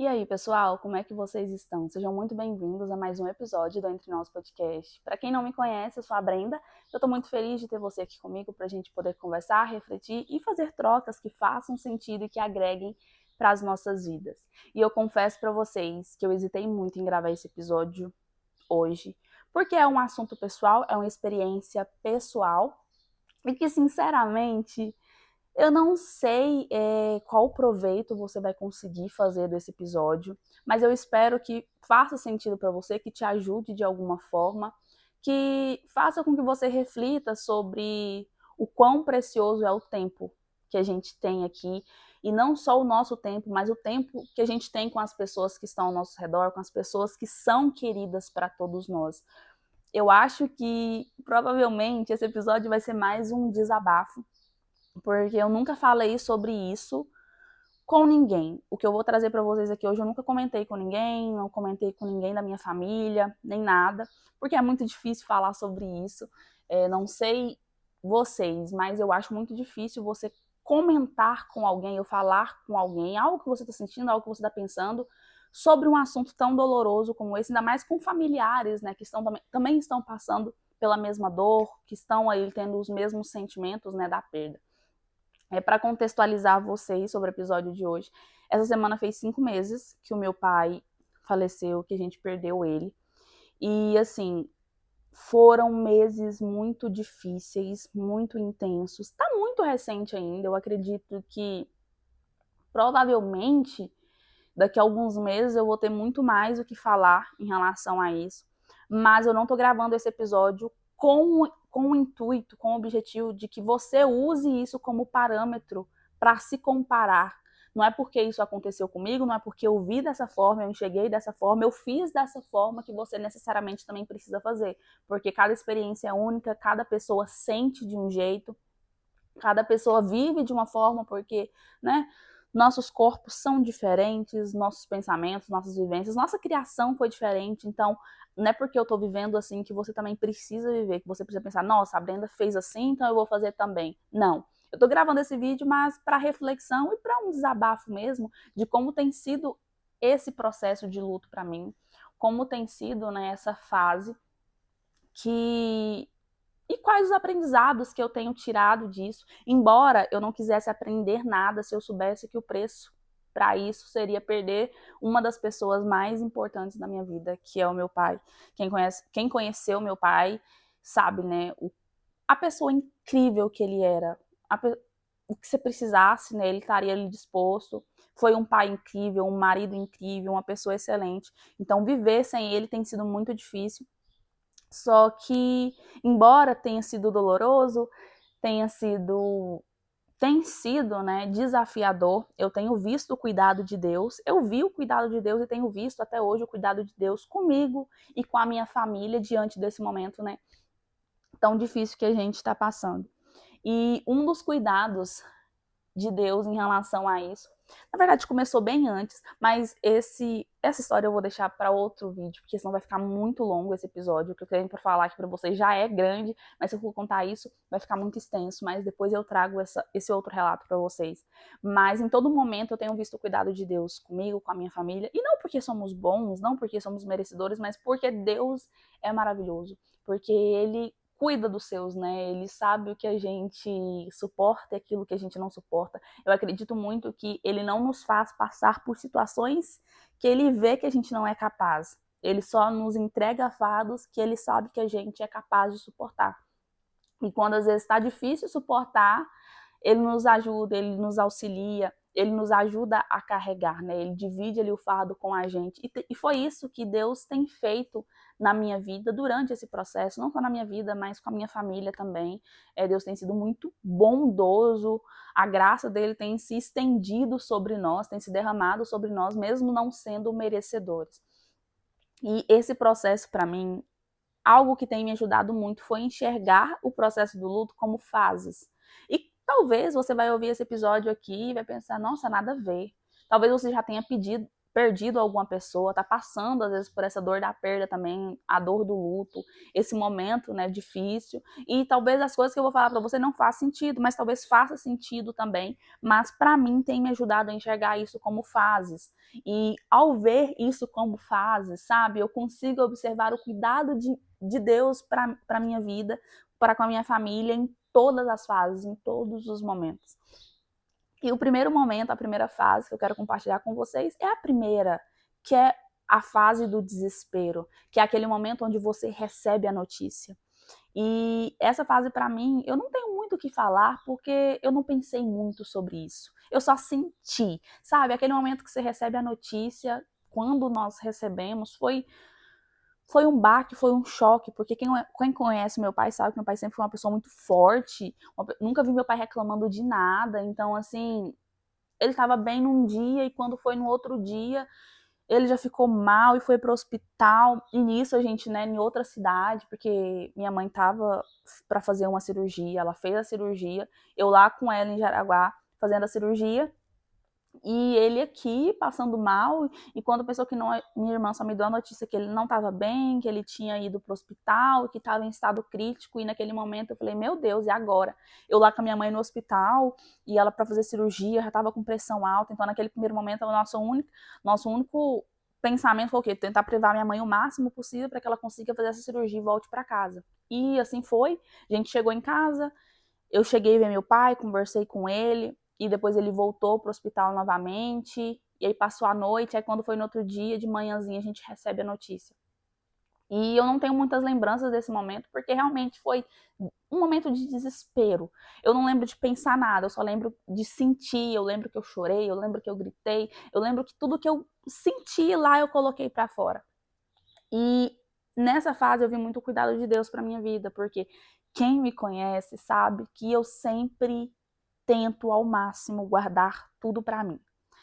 E aí, pessoal, como é que vocês estão? Sejam muito bem-vindos a mais um episódio do Entre Nós Podcast. Para quem não me conhece, eu sou a Brenda. Eu estou muito feliz de ter você aqui comigo para a gente poder conversar, refletir e fazer trocas que façam sentido e que agreguem para as nossas vidas. E eu confesso para vocês que eu hesitei muito em gravar esse episódio hoje, porque é um assunto pessoal, é uma experiência pessoal e que, sinceramente, eu não sei qual proveito você vai conseguir fazer desse episódio, mas eu espero que faça sentido para você, que te ajude de alguma forma, que faça com que você reflita sobre o quão precioso é o tempo que a gente tem aqui, e não só o nosso tempo, mas o tempo que a gente tem com as pessoas que estão ao nosso redor, com as pessoas que são queridas para todos nós. Eu acho que provavelmente esse episódio vai ser mais um desabafo, porque eu nunca falei sobre isso com ninguém. O que eu vou trazer para vocês aqui hoje, eu nunca comentei com ninguém, não comentei com ninguém da minha família, nem nada, porque é muito difícil falar sobre isso. Não sei vocês, mas eu acho muito difícil você comentar com alguém ou falar com alguém algo que você está sentindo, algo que você está pensando, sobre um assunto tão doloroso como esse, ainda mais com familiares, né, que também estão passando pela mesma dor, que estão aí tendo os mesmos sentimentos, né, da perda. Para contextualizar vocês sobre o episódio de hoje, essa semana fez 5 meses que o meu pai faleceu, que a gente perdeu ele. E, assim, foram meses muito difíceis, muito intensos. Tá muito recente ainda, eu acredito que provavelmente daqui a alguns meses eu vou ter muito mais o que falar em relação a isso. Mas eu não tô gravando esse episódio com o intuito, com o objetivo de que você use isso como parâmetro para se comparar. Não é porque isso aconteceu comigo, não é porque eu vi dessa forma, eu enxerguei dessa forma, eu fiz dessa forma que você necessariamente também precisa fazer. Porque cada experiência é única, cada pessoa sente de um jeito, cada pessoa vive de uma forma, porque, né, nossos corpos são diferentes, nossos pensamentos, nossas vivências, nossa criação foi diferente, então não é porque eu tô vivendo assim que você também precisa viver, que você precisa pensar, nossa, a Brenda fez assim, então eu vou fazer também. Não. Eu tô gravando esse vídeo, mas para reflexão e para um desabafo mesmo de como tem sido esse processo de luto para mim, como tem sido, né, essa fase que e quais os aprendizados que eu tenho tirado disso, embora eu não quisesse aprender nada se eu soubesse que o preço para isso seria perder uma das pessoas mais importantes da minha vida, que é o meu pai. Quem conheceu meu pai sabe, né, a pessoa incrível que ele era, o que você precisasse, né, ele estaria ali disposto. Foi um pai incrível, um marido incrível, uma pessoa excelente. Então, viver sem ele tem sido muito difícil. Só que, embora tenha sido doloroso, tenha sido, tem sido, né, desafiador, eu tenho visto o cuidado de Deus, eu vi o cuidado de Deus e tenho visto até hoje o cuidado de Deus comigo e com a minha família diante desse momento, né, tão difícil que a gente está passando. E um dos cuidados de Deus em relação a isso. Na verdade, começou bem antes, mas essa história eu vou deixar para outro vídeo, porque senão vai ficar muito longo esse episódio. O que eu tenho para falar aqui para vocês já é grande, mas se eu for contar isso, vai ficar muito extenso. Mas depois eu trago esse outro relato para vocês. Mas em todo momento eu tenho visto o cuidado de Deus comigo, com a minha família, e não porque somos bons, não porque somos merecedores, mas porque Deus é maravilhoso, porque Ele cuida dos seus, né? Ele sabe o que a gente suporta e aquilo que a gente não suporta. Eu acredito muito que ele não nos faz passar por situações que ele vê que a gente não é capaz. Ele só nos entrega fardos que ele sabe que a gente é capaz de suportar. E quando às vezes está difícil suportar, ele nos ajuda, ele nos auxilia, ele nos ajuda a carregar, né? Ele divide ali o fardo com a gente. E foi isso que Deus tem feito na minha vida durante esse processo, não só na minha vida, mas com a minha família também. Deus tem sido muito bondoso, a graça dele tem se estendido sobre nós, tem se derramado sobre nós, mesmo não sendo merecedores. E esse processo, para mim, algo que tem me ajudado muito foi enxergar o processo do luto como fases. E talvez você vai ouvir esse episódio aqui e vai pensar, nossa, nada a ver. Talvez você já tenha perdido alguma pessoa, tá passando às vezes por essa dor da perda também, a dor do luto, esse momento, né, difícil, e talvez as coisas que eu vou falar para você não façam sentido, mas talvez faça sentido também, mas para mim tem me ajudado a enxergar isso como fases, e ao ver isso como fases, sabe, eu consigo observar o cuidado de Deus para minha vida, para com a minha família, em todas as fases, em todos os momentos. E o primeiro momento, a primeira fase que eu quero compartilhar com vocês é a primeira, que é a fase do desespero, que é aquele momento onde você recebe a notícia. E essa fase, para mim, eu não tenho muito o que falar, porque eu não pensei muito sobre isso. Eu só senti, sabe? Aquele momento que você recebe a notícia, quando nós recebemos, foi um baque, foi um choque, porque quem conhece meu pai sabe que meu pai sempre foi uma pessoa muito forte, nunca vi meu pai reclamando de nada, então, assim, ele estava bem num dia e quando foi no outro dia, ele já ficou mal e foi para o hospital. E nisso a gente, né, em outra cidade, porque minha mãe tava para fazer uma cirurgia, ela fez a cirurgia, eu lá com ela em Jaraguá fazendo a cirurgia. E ele aqui, passando mal, e quando pensou que não, minha irmã só me deu a notícia que ele não estava bem, que ele tinha ido pro hospital, que estava em estado crítico, e naquele momento eu falei, meu Deus, e agora? Eu lá com a minha mãe no hospital, e ela para fazer cirurgia, já estava com pressão alta, então naquele primeiro momento o nosso único pensamento foi o quê? Tentar privar minha mãe o máximo possível para que ela consiga fazer essa cirurgia e volte para casa. E assim foi, a gente chegou em casa, eu cheguei a ver meu pai, conversei com ele, e depois ele voltou pro hospital novamente, e aí passou a noite, aí quando foi no outro dia, de manhãzinha, a gente recebe a notícia. E eu não tenho muitas lembranças desse momento, porque realmente foi um momento de desespero. Eu não lembro de pensar nada, eu só lembro de sentir, eu lembro que eu chorei, eu lembro que eu gritei, eu lembro que tudo que eu senti lá eu coloquei para fora. E nessa fase eu vi muito cuidado de Deus para minha vida, porque quem me conhece sabe que eu sempre tento ao máximo guardar tudo para mim.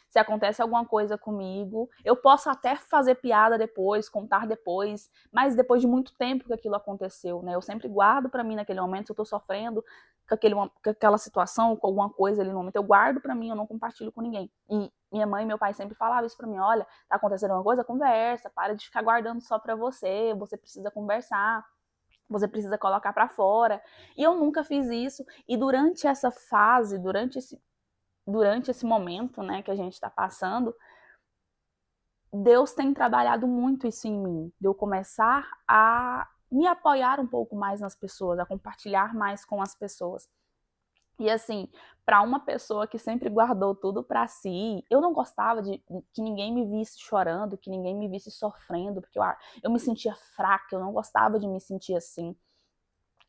Se acontece alguma coisa comigo, eu posso até fazer piada depois, contar depois, mas depois de muito tempo que aquilo aconteceu, né? Eu sempre guardo para mim naquele momento, se eu tô sofrendo com aquela situação, com alguma coisa ali no momento, eu guardo para mim, eu não compartilho com ninguém. E minha mãe e meu pai sempre falavam isso para mim, olha, tá acontecendo alguma coisa, conversa, para de ficar guardando só para você precisa conversar. Você precisa colocar para fora. E eu nunca fiz isso. E durante essa fase, durante esse momento, né, que a gente está passando, Deus tem trabalhado muito isso em mim. De eu começar a me apoiar um pouco mais nas pessoas, a compartilhar mais com as pessoas. E assim, para uma pessoa que sempre guardou tudo para si, eu não gostava de que ninguém me visse chorando, que ninguém me visse sofrendo, porque eu me sentia fraca, eu não gostava de me sentir assim.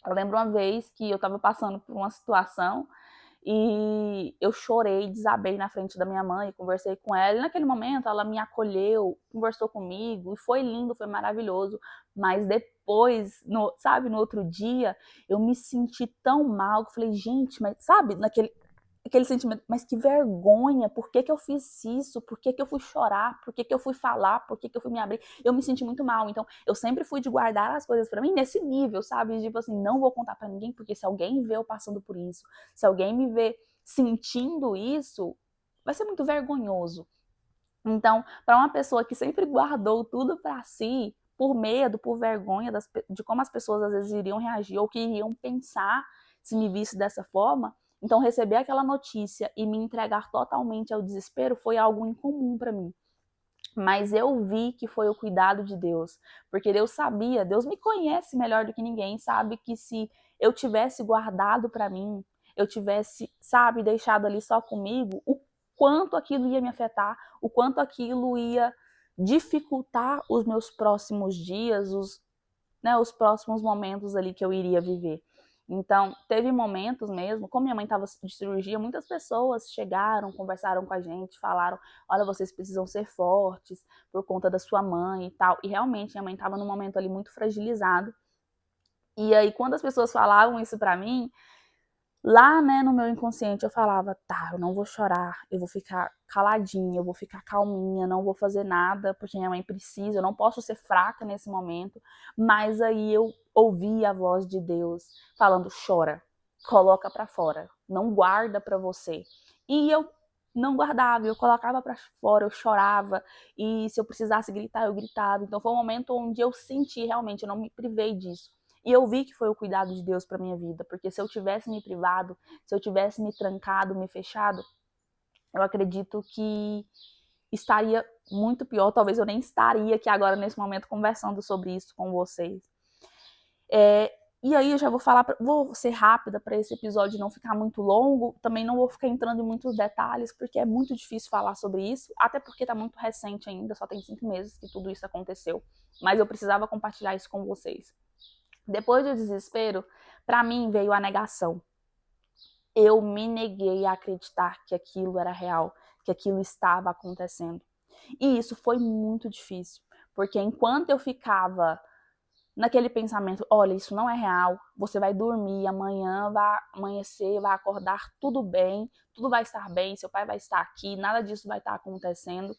Eu lembro uma vez que eu estava passando por uma situação e eu chorei, desabei na frente da minha mãe, conversei com ela. E naquele momento ela me acolheu, conversou comigo e foi lindo, foi maravilhoso. Mas depois, sabe, no outro dia, eu me senti tão mal que eu falei, gente, mas sabe, aquele sentimento, mas que vergonha, por que que eu fiz isso? Por que que eu fui chorar? Por que que eu fui falar? Por que que eu fui me abrir? Eu me senti muito mal, então eu sempre fui de guardar as coisas pra mim nesse nível, sabe? Tipo assim, não vou contar pra ninguém, porque se alguém vê eu passando por isso, se alguém me vê sentindo isso, vai ser muito vergonhoso. Então, para uma pessoa que sempre guardou tudo pra si, por medo, por vergonha de como as pessoas às vezes iriam reagir ou que iriam pensar se me visse dessa forma, então receber aquela notícia e me entregar totalmente ao desespero foi algo incomum para mim. Mas eu vi que foi o cuidado de Deus, porque Deus sabia, Deus me conhece melhor do que ninguém, sabe que se eu tivesse guardado para mim, eu tivesse, sabe, deixado ali só comigo, o quanto aquilo ia me afetar, o quanto aquilo ia dificultar os meus próximos dias, os próximos momentos ali que eu iria viver. Então, teve momentos mesmo, como minha mãe estava de cirurgia, muitas pessoas chegaram, conversaram com a gente, falaram, olha, vocês precisam ser fortes por conta da sua mãe e tal. E realmente, minha mãe estava num momento ali muito fragilizado. E aí, quando as pessoas falavam isso pra mim, lá, né, no meu inconsciente eu falava, tá, eu não vou chorar, eu vou ficar caladinha, eu vou ficar calminha, não vou fazer nada, porque minha mãe precisa, eu não posso ser fraca nesse momento. Mas aí eu ouvi a voz de Deus falando, chora, coloca pra fora, não guarda pra você. E eu não guardava, eu colocava pra fora, eu chorava, e se eu precisasse gritar, eu gritava. Então foi um momento onde eu senti realmente, eu não me privei disso. E eu vi que foi o cuidado de Deus pra minha vida, porque se eu tivesse me privado, se eu tivesse me trancado, me fechado, eu acredito que estaria muito pior, talvez eu nem estaria aqui agora nesse momento conversando sobre isso com vocês. E aí eu já vou falar, vou ser rápida para esse episódio não ficar muito longo, também não vou ficar entrando em muitos detalhes, porque é muito difícil falar sobre isso, até porque está muito recente ainda, só tem 5 meses que tudo isso aconteceu, mas eu precisava compartilhar isso com vocês. Depois do desespero, para mim veio a negação. Eu me neguei a acreditar que aquilo era real, que aquilo estava acontecendo. E isso foi muito difícil, porque enquanto eu ficava naquele pensamento, olha, isso não é real, você vai dormir, amanhã vai amanhecer, vai acordar tudo bem, tudo vai estar bem, seu pai vai estar aqui, nada disso vai estar acontecendo.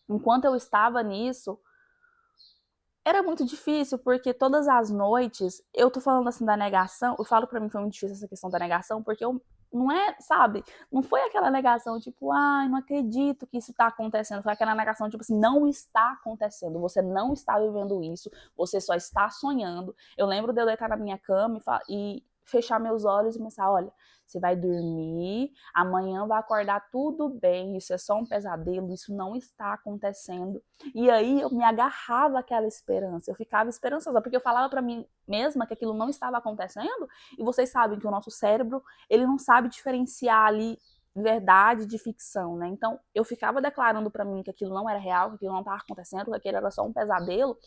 Enquanto eu estava nisso, era muito difícil, porque todas as noites, eu tô falando assim da negação, eu falo pra mim que foi muito difícil essa questão da negação, porque eu não é, sabe, não foi aquela negação tipo, ai, não acredito que isso tá acontecendo, foi aquela negação tipo assim, não está acontecendo, você não está vivendo isso, você só está sonhando. Eu lembro de eu deitar na minha cama e fechar meus olhos e pensar, olha, você vai dormir, amanhã vai acordar tudo bem, isso é só um pesadelo, isso não está acontecendo. E aí eu me agarrava àquela esperança, eu ficava esperançosa, porque eu falava para mim mesma que aquilo não estava acontecendo, e vocês sabem que o nosso cérebro, ele não sabe diferenciar ali verdade de ficção, né? Então eu ficava declarando para mim que aquilo não era real, que aquilo não estava acontecendo, que aquilo era só um pesadelo.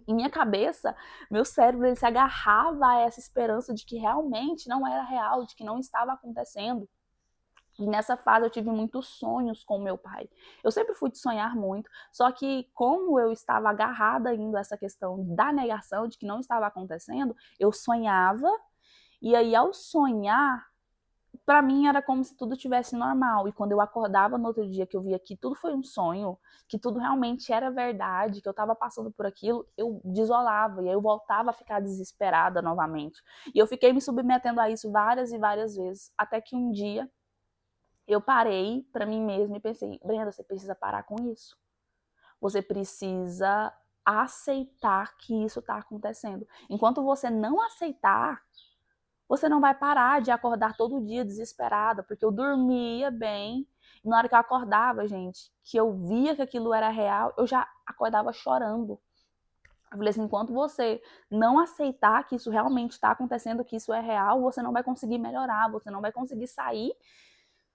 Em minha cabeça, meu cérebro ele se agarrava a essa esperança de que realmente não era real, de que não estava acontecendo. E nessa fase eu tive muitos sonhos com meu pai. Eu sempre fui de sonhar muito, só que como eu estava agarrada ainda a essa questão da negação de que não estava acontecendo, eu sonhava, e aí ao sonhar, para mim era como se tudo tivesse normal. E quando eu acordava no outro dia que eu via que tudo foi um sonho, que tudo realmente era verdade, que eu estava passando por aquilo, eu desolava e aí eu voltava a ficar desesperada novamente. E eu fiquei me submetendo a isso várias e várias vezes, até que um dia eu parei para mim mesma e pensei, Brenda, você precisa parar com isso. Você precisa aceitar que isso está acontecendo. Enquanto você não aceitar, você não vai parar de acordar todo dia desesperada, porque eu dormia bem, e na hora que eu acordava, gente, que eu via que aquilo era real, eu já acordava chorando. Eu falei assim, enquanto você não aceitar que isso realmente está acontecendo, que isso é real, você não vai conseguir melhorar, você não vai conseguir sair,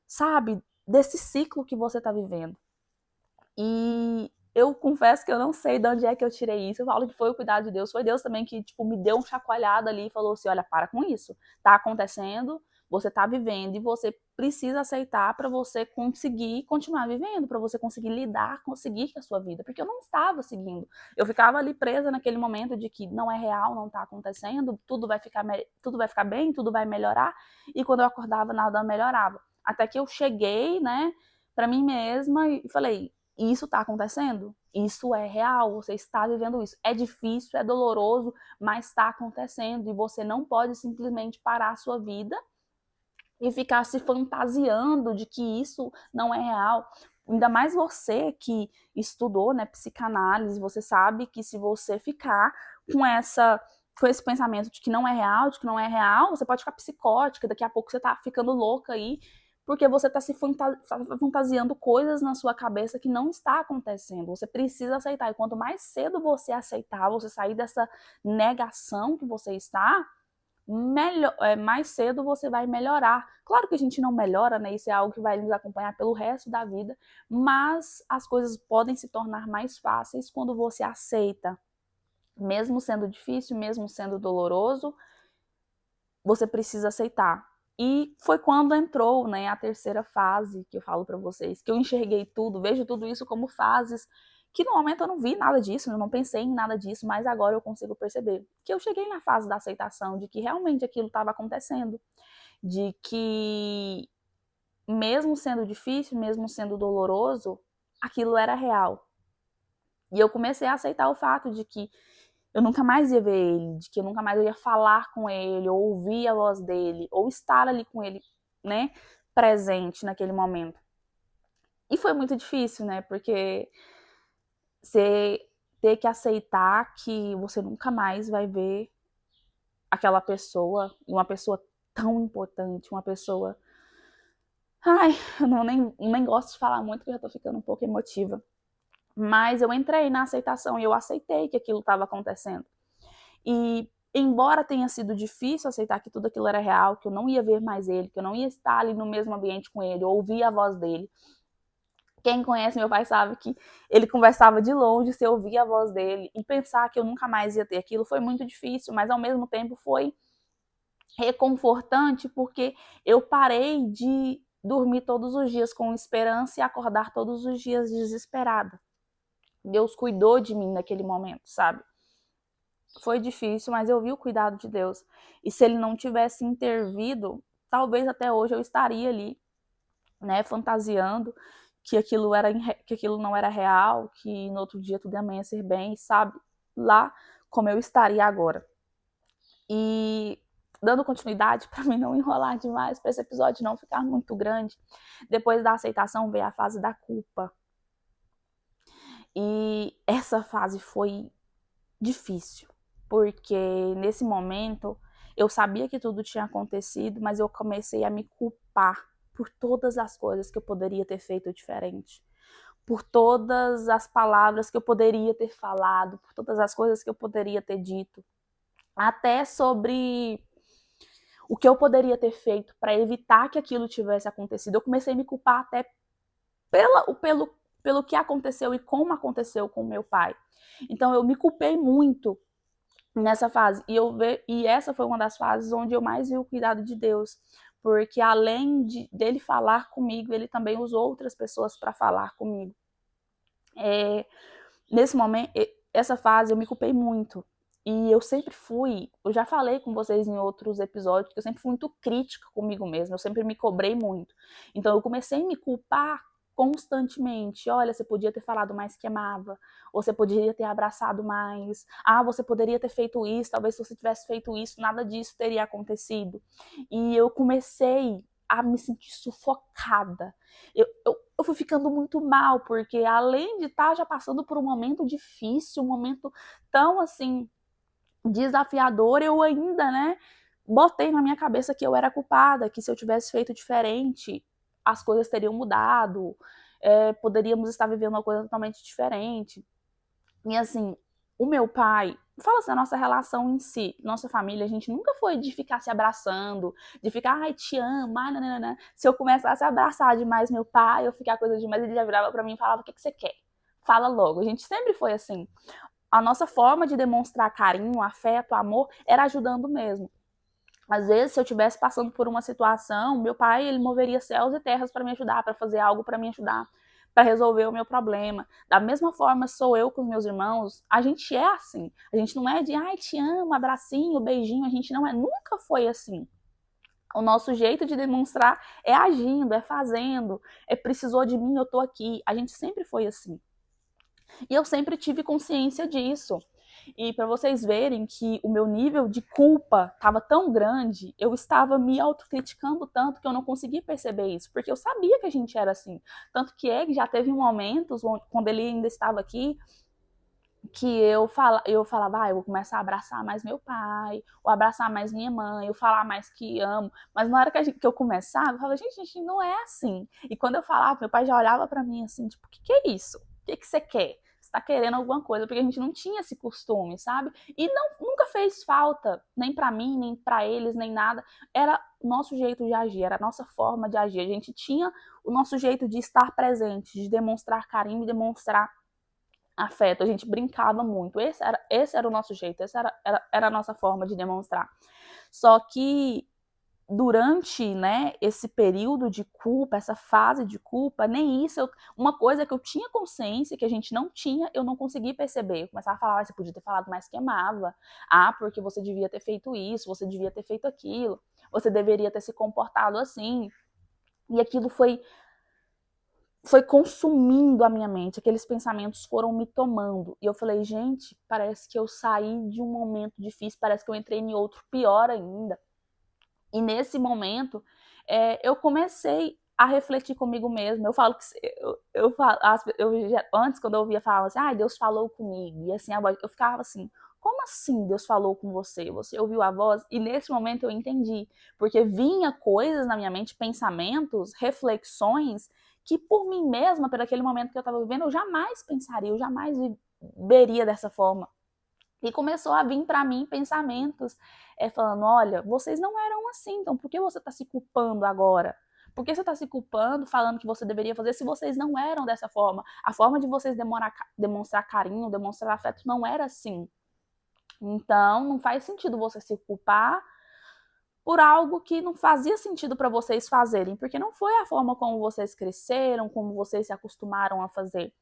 sabe, desse ciclo que você está vivendo. E eu confesso que eu não sei de onde é que eu tirei isso. Eu falo que foi o cuidado de Deus. Foi Deus também que, tipo, me deu um chacoalhado ali e falou assim, olha, para com isso. Tá acontecendo, você tá vivendo e você precisa aceitar para você conseguir continuar vivendo, para você conseguir lidar, conseguir com a sua vida. Porque eu não estava seguindo. Eu ficava ali presa naquele momento de que não é real, não tá acontecendo, tudo vai ficar bem, tudo vai melhorar. E quando eu acordava, nada melhorava. Até que eu cheguei, né, para mim mesma e falei, isso está acontecendo? Isso é real, você está vivendo isso. É difícil, é doloroso, mas está acontecendo e você não pode simplesmente parar a sua vida e ficar se fantasiando de que isso não é real. Ainda mais você que estudou, né, psicanálise, você sabe que se você ficar com esse pensamento de que não é real, de que não é real, você pode ficar psicótica, daqui a pouco você tá ficando louca aí, porque você tá se fantasiando coisas na sua cabeça que não está acontecendo. Você precisa aceitar. E quanto mais cedo você aceitar, você sair dessa negação que você está, mais cedo você vai melhorar. Claro que a gente não melhora, né? Isso é algo que vai nos acompanhar pelo resto da vida, mas as coisas podem se tornar mais fáceis quando você aceita. Mesmo sendo difícil, mesmo sendo doloroso, você precisa aceitar. E foi quando entrou, né, a terceira fase que eu falo para vocês, que eu enxerguei tudo, vejo tudo isso como fases, que no momento eu não vi nada disso, eu não pensei em nada disso, mas agora eu consigo perceber que eu cheguei na fase da aceitação, de que realmente aquilo estava acontecendo, de que mesmo sendo difícil, mesmo sendo doloroso, aquilo era real. E eu comecei a aceitar o fato de que eu nunca mais ia ver ele, de que eu nunca mais ia falar com ele, ou ouvir a voz dele, ou estar ali com ele, né, presente naquele momento. E foi muito difícil, né? Porque você ter que aceitar que você nunca mais vai ver aquela pessoa, uma pessoa tão importante, uma pessoa... Ai, eu nem gosto de falar muito, porque eu já tô ficando um pouco emotiva. Mas eu entrei na aceitação e eu aceitei que aquilo estava acontecendo. E embora tenha sido difícil aceitar que tudo aquilo era real, que eu não ia ver mais ele, que eu não ia estar ali no mesmo ambiente com ele, ouvir a voz dele. Quem conhece meu pai sabe que ele conversava de longe, você ouvia a voz dele, e pensar que eu nunca mais ia ter aquilo foi muito difícil, mas ao mesmo tempo foi reconfortante, porque eu parei de dormir todos os dias com esperança e acordar todos os dias desesperada. Deus cuidou de mim naquele momento, sabe? Foi difícil, mas eu vi o cuidado de Deus. E se ele não tivesse intervido, talvez até hoje eu estaria ali, né, fantasiando que aquilo não era real, que no outro dia tudo ia amanhecer bem, sabe? Lá como eu estaria agora. E dando continuidade, para mim não enrolar demais, para esse episódio não ficar muito grande, depois da aceitação veio a fase da culpa. E essa fase foi difícil, porque nesse momento eu sabia que tudo tinha acontecido, mas eu comecei a me culpar por todas as coisas que eu poderia ter feito diferente, por todas as palavras que eu poderia ter falado, por todas as coisas que eu poderia ter dito, até sobre o que eu poderia ter feito para evitar que aquilo tivesse acontecido. Eu comecei a me culpar até pelo que aconteceu e como aconteceu com meu pai. Então eu me culpei muito nessa fase. E essa foi uma das fases onde eu mais vi o cuidado de Deus. Porque além dele falar comigo, ele também usou outras pessoas para falar comigo. Nesse momento, essa fase eu me culpei muito. E eu sempre eu já falei com vocês em outros episódios, que eu sempre fui muito crítica comigo mesma, eu sempre me cobrei muito. Então eu comecei a me culpar constantemente. Olha, você podia ter falado mais que amava, ou você poderia ter abraçado mais. Ah, você poderia ter feito isso, talvez se você tivesse feito isso, nada disso teria acontecido. E eu comecei a me sentir sufocada. Eu fui ficando muito mal, porque além de estar já passando por um momento difícil, um momento tão assim desafiador, eu ainda, né, botei na minha cabeça que eu era culpada, que se eu tivesse feito diferente, as coisas teriam mudado, poderíamos estar vivendo uma coisa totalmente diferente. E assim, o meu pai, fala assim, a nossa relação em si, nossa família, a gente nunca foi de ficar se abraçando, de ficar, ai, te amo, ai, nananana. Se eu começasse a abraçar demais meu pai, eu ficar coisa demais, ele já virava pra mim e falava, o que você quer? Fala logo. A gente sempre foi assim. A nossa forma de demonstrar carinho, afeto, amor, era ajudando mesmo. Às vezes, se eu estivesse passando por uma situação, meu pai, ele moveria céus e terras para me ajudar, para fazer algo para me ajudar, para resolver o meu problema. Da mesma forma, sou eu com os meus irmãos, a gente é assim. A gente não é de, ai, te amo, abracinho, beijinho, a gente não é, nunca foi assim. O nosso jeito de demonstrar é agindo, é fazendo, precisou de mim, eu tô aqui. A gente sempre foi assim. E eu sempre tive consciência disso. E para vocês verem que o meu nível de culpa estava tão grande, eu estava me autocriticando tanto que eu não conseguia perceber isso, porque eu sabia que a gente era assim. Tanto que ele já teve momentos, quando ele ainda estava aqui, que eu falava, eu vou começar a abraçar mais meu pai, ou abraçar mais minha mãe, eu falar mais que amo. Mas na hora que eu começava, eu falava, gente, não é assim. E quando eu falava, meu pai já olhava para mim assim, tipo, o que é isso? O que você quer? Você tá querendo alguma coisa? Porque a gente não tinha esse costume, sabe? E nunca fez falta, nem para mim, nem para eles, nem nada. Era o nosso jeito de agir, era a nossa forma de agir. A gente tinha o nosso jeito de estar presente, de demonstrar carinho e demonstrar afeto, a gente brincava muito. Esse era o nosso jeito, era a nossa forma de demonstrar. Só que durante, né, esse período de culpa, essa fase de culpa, nem isso, uma coisa que eu tinha consciência, que a gente não tinha, eu não consegui perceber. Eu começava a falar, você podia ter falado mais que amava. Ah, porque você devia ter feito isso, você devia ter feito aquilo, você deveria ter se comportado assim. E aquilo foi consumindo a minha mente, aqueles pensamentos foram me tomando. E eu falei, gente, parece que eu saí de um momento difícil, parece que eu entrei em outro pior ainda. E nesse momento, eu comecei a refletir comigo mesma. Eu falo que antes, quando eu ouvia falar assim, Deus falou comigo, e assim, eu ficava assim, como assim Deus falou com você? Você ouviu a voz? E nesse momento eu entendi, porque vinha coisas na minha mente, pensamentos, reflexões, que por mim mesma, por aquele momento que eu estava vivendo, eu jamais pensaria, eu jamais veria dessa forma. E começou a vir para mim pensamentos falando, olha, vocês não eram assim, então por que você está se culpando agora? Por que você está se culpando, falando que você deveria fazer se vocês não eram dessa forma? A forma de vocês demonstrar carinho, demonstrar afeto não era assim. Então, não faz sentido você se culpar por algo que não fazia sentido para vocês fazerem, porque não foi a forma como vocês cresceram, como vocês se acostumaram a fazer.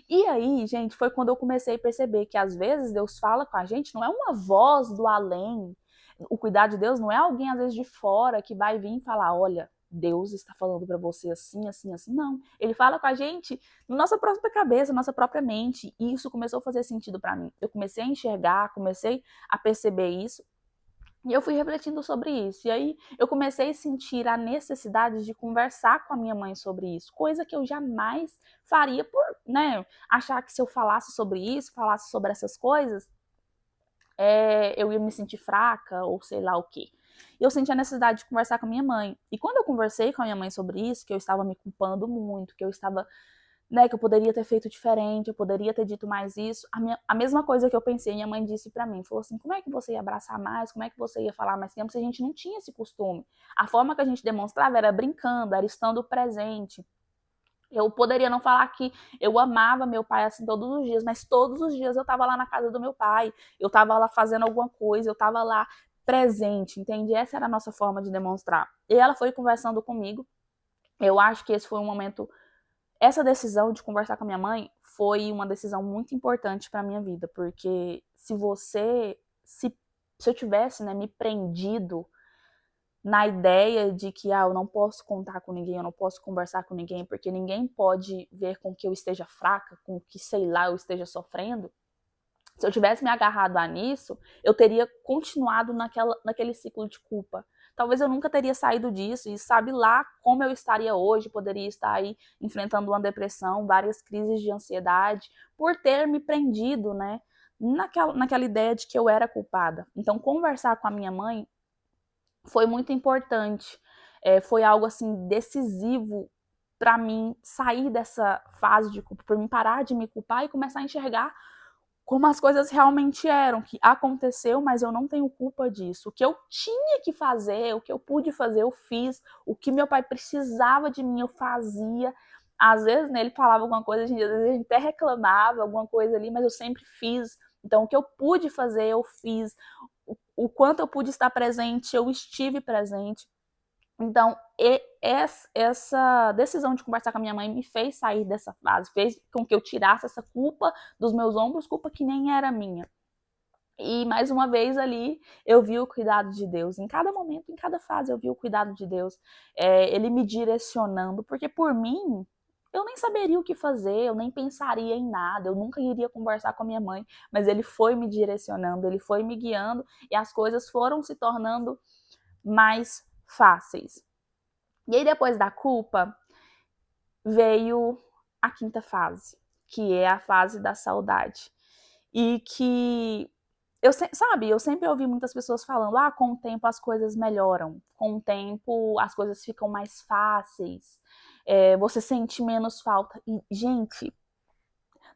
E aí, gente, foi quando eu comecei a perceber que às vezes Deus fala com a gente, não é uma voz do além. O cuidar de Deus não é alguém às vezes de fora que vai vir e falar, olha, Deus está falando para você assim, assim, assim. Não, ele fala com a gente na nossa própria cabeça, na nossa própria mente. E isso começou a fazer sentido para mim. Eu comecei a enxergar, comecei a perceber isso. E eu fui refletindo sobre isso. E aí eu comecei a sentir a necessidade de conversar com a minha mãe sobre isso, coisa que eu jamais faria por, né, achar que se eu falasse sobre isso, falasse sobre essas coisas, eu ia me sentir fraca ou sei lá o quê. Eu senti a necessidade de conversar com a minha mãe. E quando eu conversei com a minha mãe sobre isso, que eu estava me culpando muito, que eu estava, né, que eu poderia ter feito diferente, eu poderia ter dito mais isso. A mesma coisa que eu pensei, minha mãe disse pra mim, falou assim, como é que você ia abraçar mais, como é que você ia falar mais tempo se a gente não tinha esse costume? A forma que a gente demonstrava era brincando, era estando presente. Eu poderia não falar que eu amava meu pai assim todos os dias, mas todos os dias eu tava lá na casa do meu pai, eu tava lá fazendo alguma coisa, eu tava lá presente, entende? Essa era a nossa forma de demonstrar. E ela foi conversando comigo, eu acho que esse foi um momento. Essa decisão de conversar com a minha mãe foi uma decisão muito importante para minha vida, porque se eu tivesse, né, me prendido na ideia de que eu não posso contar com ninguém, eu não posso conversar com ninguém, porque ninguém pode ver com que eu esteja fraca, com que, sei lá, eu esteja sofrendo. Se eu tivesse me agarrado a nisso, eu teria continuado naquele ciclo de culpa. Talvez eu nunca teria saído disso e sabe lá como eu estaria hoje, poderia estar aí enfrentando uma depressão, várias crises de ansiedade, por ter me prendido, né, naquela ideia de que eu era culpada. Então, conversar com a minha mãe foi muito importante, foi algo assim decisivo para mim sair dessa fase de culpa, para mim parar de me culpar e começar a enxergar como as coisas realmente eram, que aconteceu, mas eu não tenho culpa disso. O que eu tinha que fazer, o que eu pude fazer, eu fiz. O que meu pai precisava de mim, eu fazia. Às vezes, né, ele falava alguma coisa, às vezes a gente até reclamava alguma coisa ali, mas eu sempre fiz. Então, o que eu pude fazer, eu fiz. O quanto eu pude estar presente, eu estive presente. Então, essa decisão de conversar com a minha mãe me fez sair dessa fase, fez com que eu tirasse essa culpa dos meus ombros, culpa que nem era minha. E mais uma vez ali eu vi o cuidado de Deus. Em cada momento, em cada fase, eu vi o cuidado de Deus. Ele me direcionando, porque por mim eu nem saberia o que fazer, eu nem pensaria em nada, eu nunca iria conversar com a minha mãe, mas ele foi me direcionando, ele foi me guiando e as coisas foram se tornando mais fáceis. E aí, depois da culpa, veio a quinta fase, que é a fase da saudade. E que eu sempre ouvi muitas pessoas falando, com o tempo as coisas melhoram, com o tempo as coisas ficam mais fáceis, você sente menos falta. E, gente,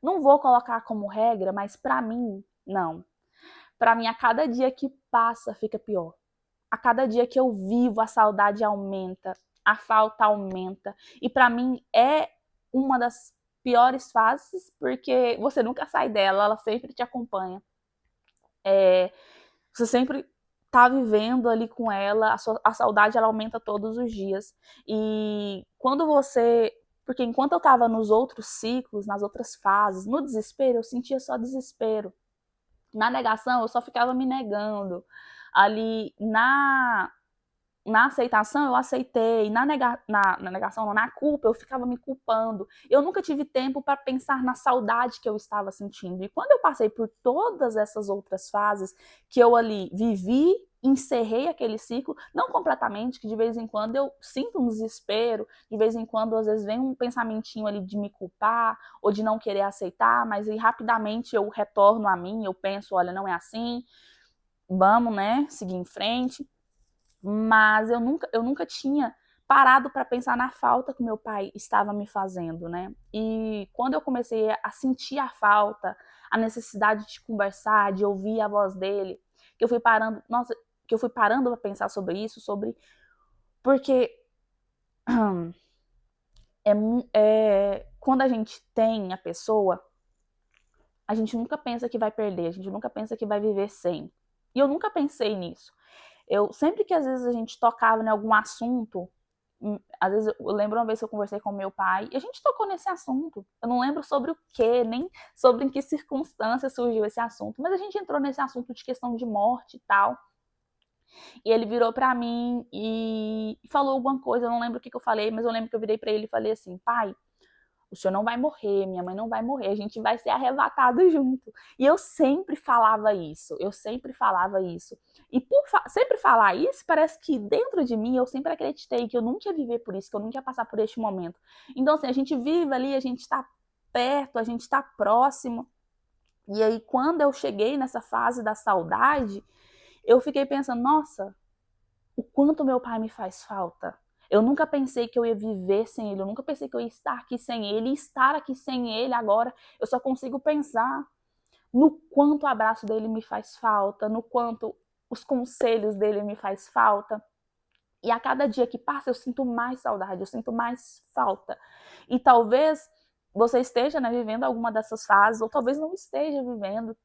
não vou colocar como regra, mas pra mim, não. Pra mim, a cada dia que passa, fica pior. A cada dia que eu vivo, a saudade aumenta, a falta aumenta. E para mim é uma das piores fases, porque você nunca sai dela, ela sempre te acompanha. Você sempre tá vivendo ali com ela, a saudade ela aumenta todos os dias. E quando você. Porque enquanto eu tava nos outros ciclos, nas outras fases, no desespero, eu sentia só desespero. Na negação, eu só ficava me negando. Ali na aceitação, eu aceitei. Na negação, não, na culpa, eu ficava me culpando. Eu nunca tive tempo para pensar na saudade que eu estava sentindo. E quando eu passei por todas essas outras fases que eu ali vivi encerrei aquele ciclo, não completamente, que de vez em quando eu sinto um desespero, de vez em quando às vezes vem um pensamentinho ali de me culpar ou de não querer aceitar, mas aí rapidamente eu retorno a mim, eu penso, olha, não é assim, vamos, né, seguir em frente. Mas eu nunca tinha parado para pensar na falta que meu pai estava me fazendo, né? E quando eu comecei a sentir a falta, a necessidade de conversar, de ouvir a voz dele, que eu fui parando, nossa, que eu fui parando para pensar sobre isso, sobre porque quando a gente tem a pessoa, a gente nunca pensa que vai perder, a gente nunca pensa que vai viver sem. E eu nunca pensei nisso. Eu sempre que às vezes a gente tocava em algum assunto, às vezes eu lembro uma vez que eu conversei com meu pai e a gente tocou nesse assunto. Eu não lembro sobre o que, nem sobre em que circunstância surgiu esse assunto, mas a gente entrou nesse assunto de questão de morte e tal. E ele virou para mim e falou alguma coisa, eu não lembro o que eu falei, mas eu lembro que eu virei para ele e falei assim: "Pai, o senhor não vai morrer, minha mãe não vai morrer, a gente vai ser arrebatado junto." E eu sempre falava isso, eu sempre falava isso. E por sempre falar isso, parece que dentro de mim eu sempre acreditei que eu nunca ia viver por isso, que eu nunca ia passar por este momento. Então, assim, a gente vive ali, a gente está perto, a gente está próximo. E aí, quando eu cheguei nessa fase da saudade, eu fiquei pensando, nossa, o quanto meu pai me faz falta. Eu nunca pensei que eu ia viver sem ele, eu nunca pensei que eu ia estar aqui sem ele, e estar aqui sem ele agora, eu só consigo pensar no quanto o abraço dele me faz falta, no quanto os conselhos dele me faz falta. E a cada dia que passa eu sinto mais saudade, eu sinto mais falta. E talvez você esteja, né, vivendo alguma dessas fases, ou talvez não esteja vivendo,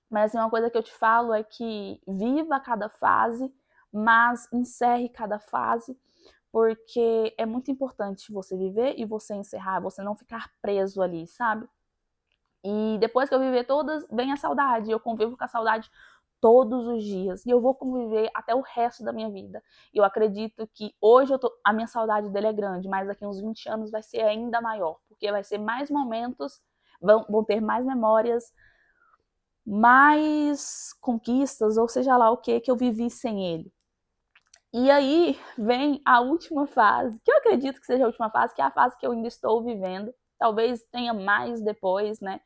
mas assim, uma coisa que eu te falo é que viva cada fase, mas encerre cada fase, porque é muito importante você viver e você encerrar, você não ficar preso ali, sabe? E depois que eu viver todas, vem a saudade. Eu convivo com a saudade todos os dias. E eu vou conviver até o resto da minha vida. E eu acredito que hoje a minha saudade dele é grande, mas daqui uns 20 anos vai ser ainda maior. Porque vai ser mais momentos, vão ter mais memórias, mais conquistas, ou seja lá o que eu vivi sem ele. E aí vem a última fase, que eu acredito que seja a última fase, que é a fase que eu ainda estou vivendo. Talvez tenha mais depois, né?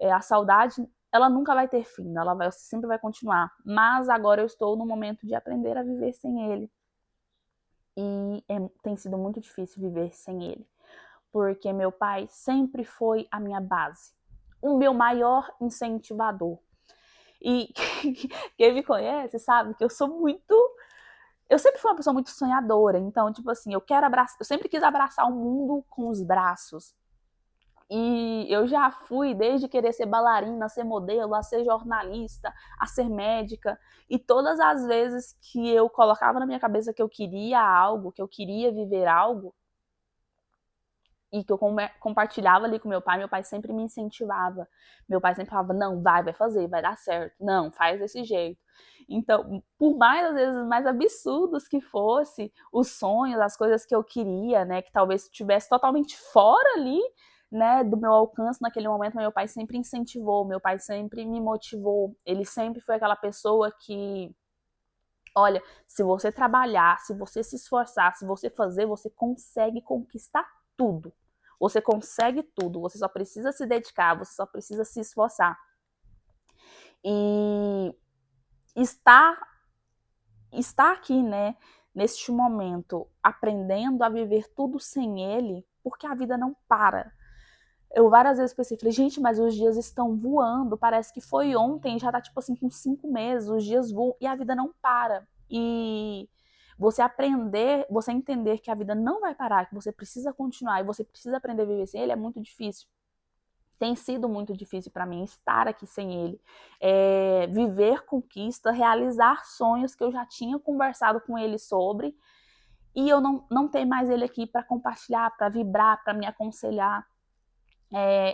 A saudade, ela nunca vai ter fim, sempre vai continuar. Mas agora eu estou no momento de aprender a viver sem ele. E tem sido muito difícil viver sem ele. Porque meu pai sempre foi a minha base. O meu maior incentivador. E quem me conhece sabe que eu sou muito... Eu sempre fui uma pessoa muito sonhadora. Então, tipo assim, eu sempre quis abraçar o mundo com os braços. E eu já fui desde querer ser bailarina, a ser modelo, a ser jornalista, a ser médica. E todas as vezes que eu colocava na minha cabeça que eu queria algo, que eu queria viver algo, e que eu compartilhava ali com meu pai sempre me incentivava. Meu pai sempre falava, não, vai fazer, vai dar certo. Não, faz desse jeito. Então, por mais, às vezes, mais absurdos que fosse os sonhos, as coisas que eu queria, né, que talvez estivesse totalmente fora ali, né, do meu alcance naquele momento, meu pai sempre incentivou, meu pai sempre me motivou. Ele sempre foi aquela pessoa que, olha, se você trabalhar, se você se esforçar, se você fazer, você consegue conquistar tudo. Você consegue tudo, você só precisa se dedicar, você só precisa se esforçar. E estar aqui, né, neste momento, aprendendo a viver tudo sem ele, porque a vida não para. Eu várias vezes pensei, falei, gente, mas os dias estão voando, parece que foi ontem, já tá tipo assim com 5 meses, os dias voam e a vida não para. E você aprender, você entender que a vida não vai parar, que você precisa continuar e você precisa aprender a viver sem ele é muito difícil. Tem sido muito difícil para mim estar aqui sem ele, viver conquista, realizar sonhos que eu já tinha conversado com ele sobre e eu não ter mais ele aqui para compartilhar, para vibrar, para me aconselhar.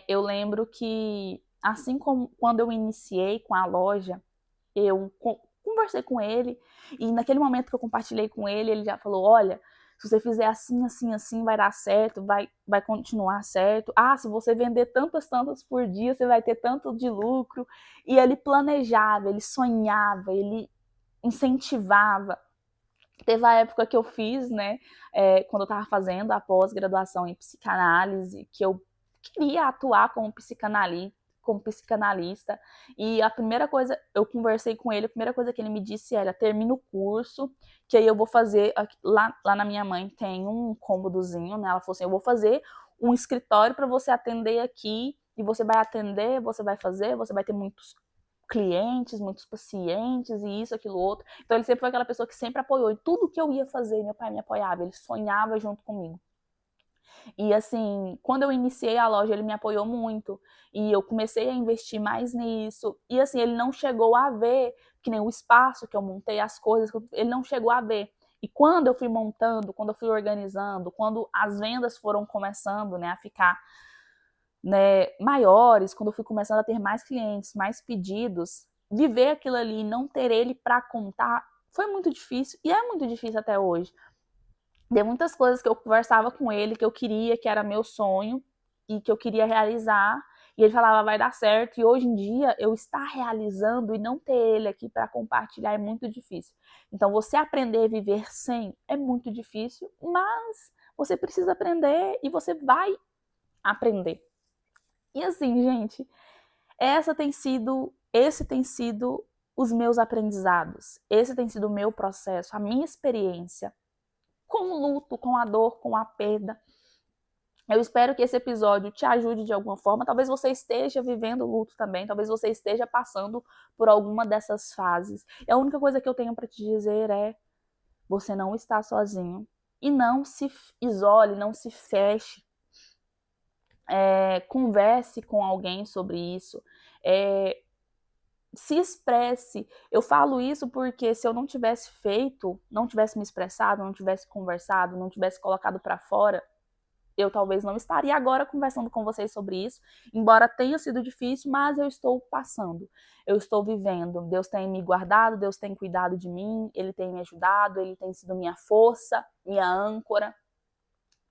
Eu lembro que, assim como quando eu iniciei com a loja, eu conversei com ele, e naquele momento que eu compartilhei com ele, ele já falou, olha, se você fizer assim, assim, assim, vai dar certo, vai continuar certo. Ah, se você vender tantas por dia, você vai ter tanto de lucro. E ele planejava, ele sonhava, ele incentivava. Teve a época que eu fiz, né, quando eu estava fazendo a pós-graduação em psicanálise, que eu queria atuar como psicanalista, e a primeira coisa, eu conversei com ele, a primeira coisa que ele me disse era, termina o curso, que aí eu vou fazer, lá na minha mãe tem um cômodozinho, né, ela falou assim, eu vou fazer um escritório para você atender aqui, e você vai atender, você vai fazer, você vai ter muitos clientes, muitos pacientes, e isso, aquilo, outro. Então ele sempre foi aquela pessoa que sempre apoiou, e tudo que eu ia fazer, meu pai me apoiava, ele sonhava junto comigo. E assim, quando eu iniciei a loja, ele me apoiou muito. E eu comecei a investir mais nisso. E assim, ele não chegou a ver, que nem o espaço que eu montei, as coisas, ele não chegou a ver. E quando eu fui montando, quando eu fui organizando, quando as vendas foram começando, né, a ficar, né, maiores, quando eu fui começando a ter mais clientes, mais pedidos, viver aquilo ali e não ter ele para contar foi muito difícil e é muito difícil até hoje. Tem muitas coisas que eu conversava com ele, que eu queria, que era meu sonho e que eu queria realizar, e ele falava, vai dar certo, e hoje em dia eu estar realizando e não ter ele aqui para compartilhar é muito difícil. Então você aprender a viver sem é muito difícil, mas você precisa aprender e você vai aprender. E assim, gente, esse tem sido os meus aprendizados, esse tem sido o meu processo, a minha experiência com o luto, com a dor, com a perda. Eu espero que esse episódio te ajude de alguma forma. Talvez você esteja vivendo luto também, talvez você esteja passando por alguma dessas fases. E a única coisa que eu tenho para te dizer é: você não está sozinho. E não se isole, não se feche. Converse com alguém sobre isso. Se expresse. Eu falo isso porque se eu não tivesse feito, não tivesse me expressado, não tivesse conversado, não tivesse colocado para fora, eu talvez não estaria agora conversando com vocês sobre isso, embora tenha sido difícil, mas eu estou passando, eu estou vivendo. Deus tem me guardado, Deus tem cuidado de mim, Ele tem me ajudado, Ele tem sido minha força, minha âncora,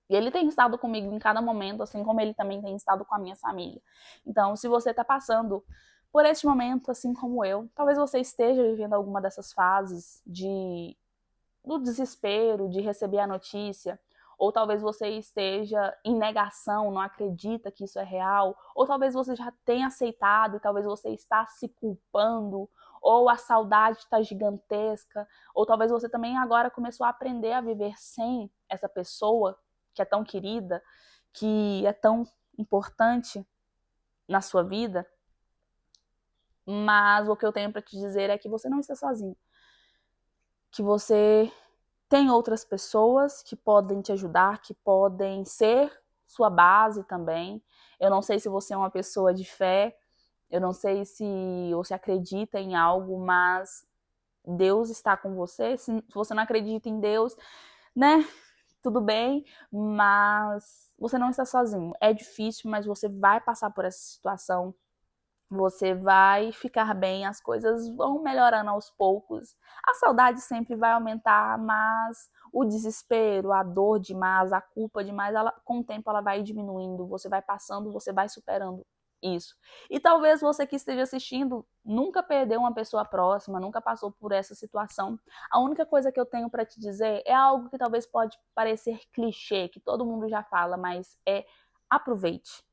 e Ele tem estado comigo em cada momento, assim como Ele também tem estado com a minha família. Então, se você está passando por este momento, assim como eu, talvez você esteja vivendo alguma dessas fases do desespero, de receber a notícia, ou talvez você esteja em negação, não acredita que isso é real, ou talvez você já tenha aceitado e talvez você está se culpando, ou a saudade está gigantesca, ou talvez você também agora começou a aprender a viver sem essa pessoa que é tão querida, que é tão importante na sua vida. Mas o que eu tenho para te dizer é que você não está sozinho, que você tem outras pessoas que podem te ajudar, que podem ser sua base também. Eu não sei se você é uma pessoa de fé, eu não sei se você acredita em algo, mas Deus está com você. Se você não acredita em Deus, né? Tudo bem, mas você não está sozinho. É difícil, mas você vai passar por essa situação. Você vai ficar bem, as coisas vão melhorando aos poucos. A saudade sempre vai aumentar, mas o desespero, a dor demais, a culpa demais, com o tempo ela vai diminuindo, você vai passando, você vai superando isso. E talvez você que esteja assistindo nunca perdeu uma pessoa próxima, nunca passou por essa situação. A única coisa que eu tenho para te dizer é algo que talvez pode parecer clichê, que todo mundo já fala, mas aproveite.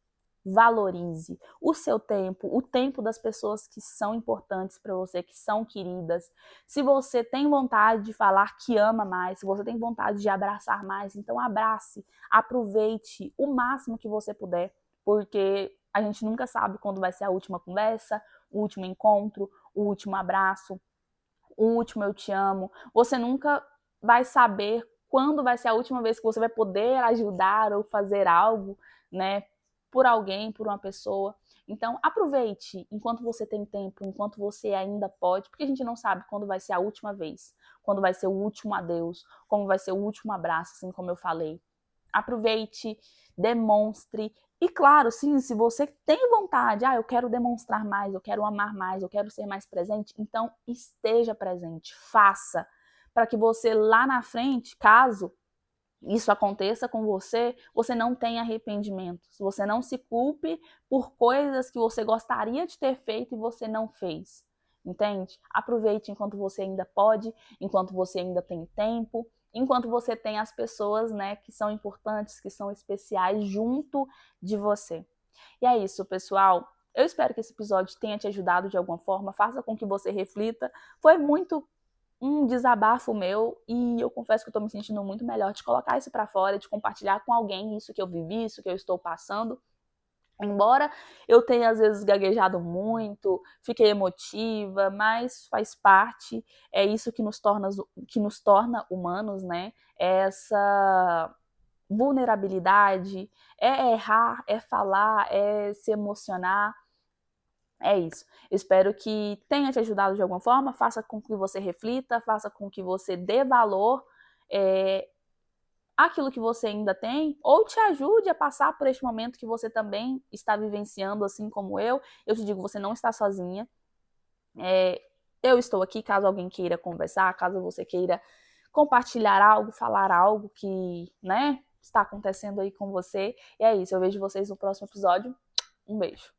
Valorize o seu tempo, o tempo das pessoas que são importantes para você, que são queridas. Se você tem vontade de falar que ama mais, se você tem vontade de abraçar mais, então abrace, aproveite o máximo que você puder, porque a gente nunca sabe quando vai ser a última conversa, o último encontro, o último abraço, o último eu te amo. Você nunca vai saber quando vai ser a última vez que você vai poder ajudar ou fazer algo, né, por alguém, por uma pessoa. Então, aproveite enquanto você tem tempo, enquanto você ainda pode, porque a gente não sabe quando vai ser a última vez, quando vai ser o último adeus, como vai ser o último abraço, assim como eu falei. Aproveite, demonstre. E claro, sim, se você tem vontade, eu quero demonstrar mais, eu quero amar mais, eu quero ser mais presente, então esteja presente, faça, para que você lá na frente, caso isso aconteça com você, você não tenha arrependimentos, você não se culpe por coisas que você gostaria de ter feito e você não fez. entende? Aproveite enquanto você ainda pode, enquanto você ainda tem tempo, enquanto você tem as pessoas, né, que são importantes, que são especiais junto de você. E é isso, pessoal. Eu espero que esse episódio tenha te ajudado de alguma forma, faça com que você reflita. Foi muito um desabafo meu e eu confesso que eu tô me sentindo muito melhor de colocar isso pra fora, de compartilhar com alguém isso que eu vivi, isso que eu estou passando. Embora eu tenha às vezes gaguejado muito, fiquei emotiva, mas faz parte, é isso que nos torna humanos, né? É essa vulnerabilidade, é errar, é falar, é se emocionar. É isso. Espero que tenha te ajudado de alguma forma, faça com que você reflita, faça com que você dê valor àquilo que você ainda tem, ou te ajude a passar por este momento que você também está vivenciando, assim como eu. Eu te digo, você não está sozinha. Eu estou aqui caso alguém queira conversar, caso você queira compartilhar algo, falar algo que, né, está acontecendo aí com você. E é isso, eu vejo vocês no próximo episódio. Um beijo.